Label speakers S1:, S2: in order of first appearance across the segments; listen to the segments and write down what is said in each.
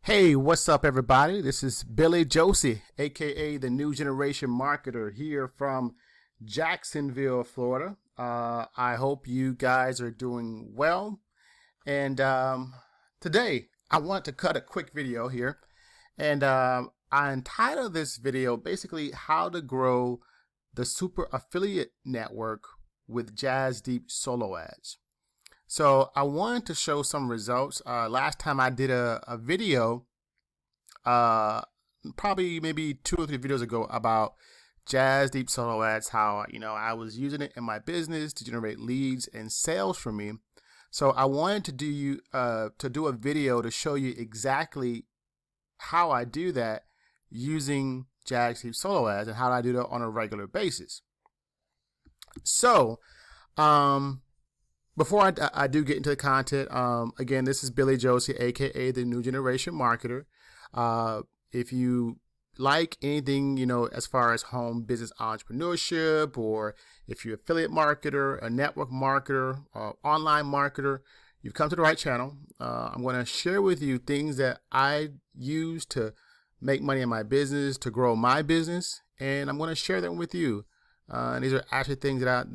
S1: Hey, what's up, everybody? This is Billy Josie, aka the New Generation Marketer, here from Jacksonville, Florida. I hope you guys are doing well. And today, I want to cut a quick video here. And I entitled this video basically How to Grow the Super Affiliate Network with Jasdeep Solo Ads. So I wanted to show some results. Last time I did a video, probably maybe 2 or 3 videos ago, about Jasdeep Solo Ads, how I was using it in my business to generate leads and sales for me. So I wanted to do a video to show you exactly how I do that using Jasdeep Solo Ads and how I do that on a regular basis. So, before I do get into the content, again, this is Billy Josie, aka the New Generation Marketer. If you like anything, as far as home business entrepreneurship, or if you're an affiliate marketer, a network marketer, or online marketer, you've come to the right channel. I'm going to share with you things that I use to make money in my business, to grow my business, and I'm going to share them with you. And these are actually things that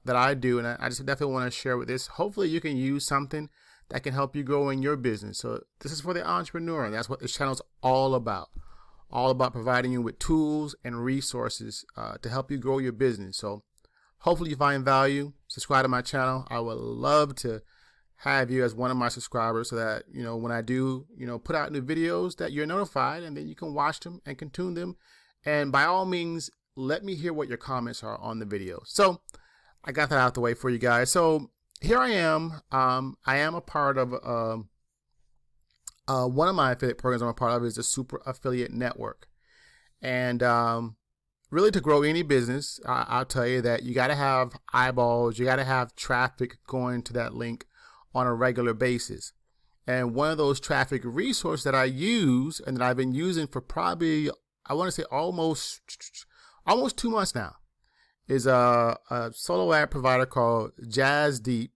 S1: I do, and I just definitely want to share with this. Hopefully you can use something that can help you grow in your business. So this is for the entrepreneur, and that's what this channel is all about providing you with tools and resources to help you grow your business. So hopefully you find value. Subscribe to my channel. I would love to have you as one of my subscribers, so that when I do put out new videos, that you're notified, and then you can watch them and can tune them. And by all means, let me hear what your comments are on the video. So I got that out the way for you guys. So here I am. I am a part of one of my affiliate programs I'm a part of is the Super Affiliate Network. And really, to grow any business, I'll tell you that you got to have eyeballs. You got to have traffic going to that link on a regular basis. And one of those traffic resources that I use, and that I've been using for probably, I want to say almost 2 months now, is a solo ad provider called Jasdeep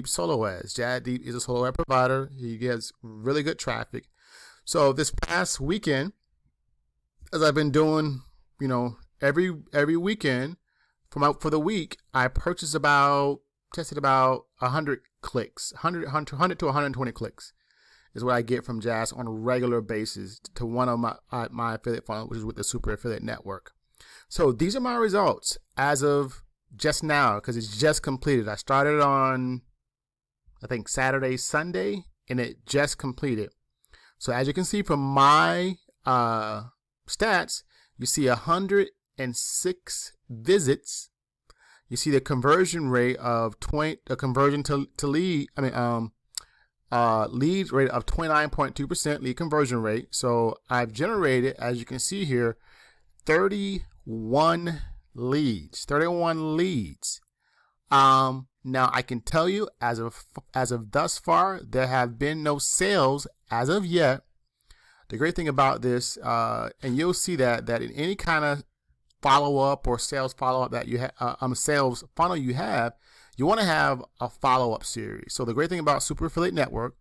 S1: Solo Ads. Jasdeep is a solo ad provider. He gets really good traffic. So this past weekend, as I've been doing, every weekend for the week, I tested about 100 clicks, 100 to 120 clicks is what I get from Jazz on a regular basis to one of my affiliate funnel, which is with the Super Affiliate Network. So these are my results as of just now, because it's just completed. I started on, I think, Saturday, Sunday, and it just completed. So as you can see from my stats, you see 106 visits. You see the conversion rate of lead rate of 29.2% lead conversion rate. So I've generated, as you can see here, 31 leads. Now I can tell you, as of thus far, there have been no sales as of yet. The great thing about this, and you'll see that in any kind of follow-up or sales follow-up that you have, sales funnel you have, you want to have a follow-up series. So the great thing about Super Affiliate Network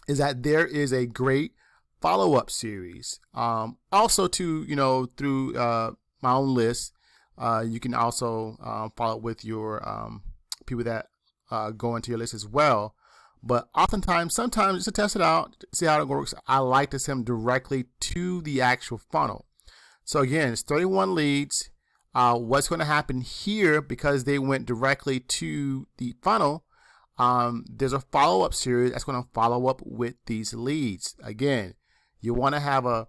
S1: is that there is a great follow-up series. Also, through my own list, you can also follow up with your people that go into your list as well. But sometimes just to test it out, see how it works, I like to send them directly to the actual funnel. So again, it's 31 leads. What's going to happen here, because they went directly to the funnel, there's a follow-up series that's going to follow up with these leads. Again, you want to have a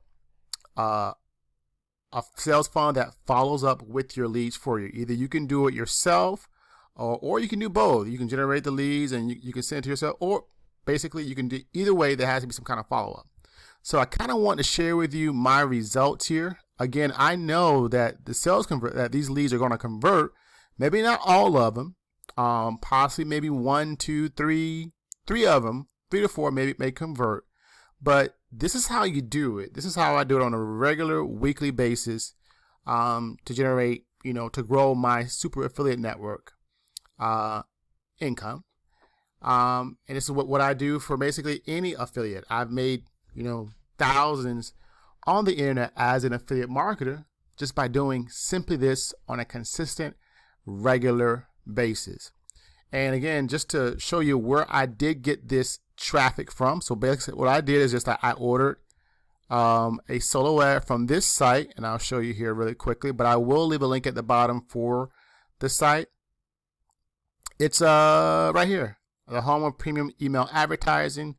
S1: sales funnel that follows up with your leads for you. Either you can do it yourself, or you can do both. You can generate the leads and you can send it to yourself, or basically you can do either way. There has to be some kind of follow-up. So I kind of want to share with you my results here. Again, I know that that these leads are going to convert. Maybe not all of them. Possibly maybe 1, 2, 3 of them, 3 to 4 maybe may convert. But this is how you do it. This is how I do it on a regular weekly basis to generate, to grow my Super Affiliate Network income. And this is what I do for basically any affiliate. I've made, thousands on the internet as an affiliate marketer just by doing simply this on a consistent, regular basis. And again, just to show you where I did get this traffic from. So basically what I did is just I ordered a solo ad from this site, and I'll show you here really quickly, but I will leave a link at the bottom for the site. It's right here, the home of premium email advertising.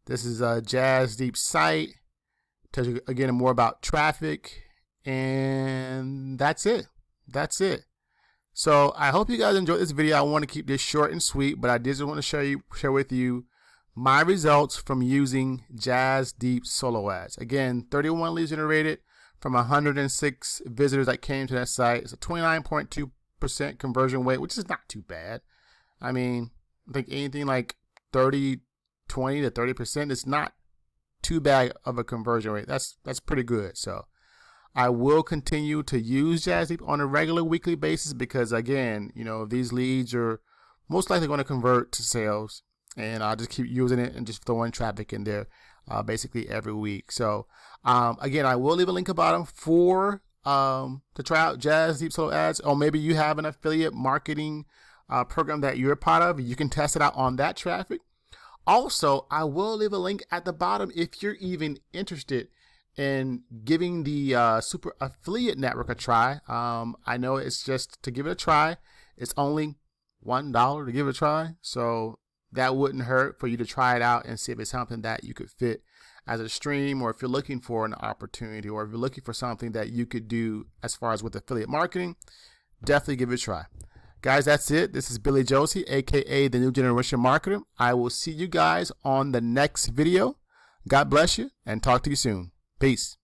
S1: This is a Jasdeep site. Tells you again more about traffic, and that's it. So I hope you guys enjoyed this video. I want to keep this short and sweet, but I did just want to share with you my results from using Jasdeep solo ads. Again, 31 leads generated from 106 visitors that came to that site. It's a 29.2% conversion rate, which is not too bad. I mean, I think anything like 20 to 30% is not too bad of a conversion rate. That's pretty good. So I will continue to use Jasdeep on a regular weekly basis because, again, these leads are most likely going to convert to sales, and I'll just keep using it and just throwing traffic in there basically every week. So again, I will leave a link at the bottom for to try out Jasdeep solo ads, or maybe you have an affiliate marketing program that you're a part of. You can test it out on that traffic. Also, I will leave a link at the bottom if you're even interested in giving the Super Affiliate Network a try. I know it's just to give it a try. It's only $1 to give it a try. So that wouldn't hurt for you to try it out and see if it's something that you could fit as a stream, or if you're looking for an opportunity, or if you're looking for something that you could do as far as with affiliate marketing, definitely give it a try. Guys, that's it. This is Billy Josie, aka the New Generation Marketer. I will see you guys on the next video. God bless you, and talk to you soon. Peace.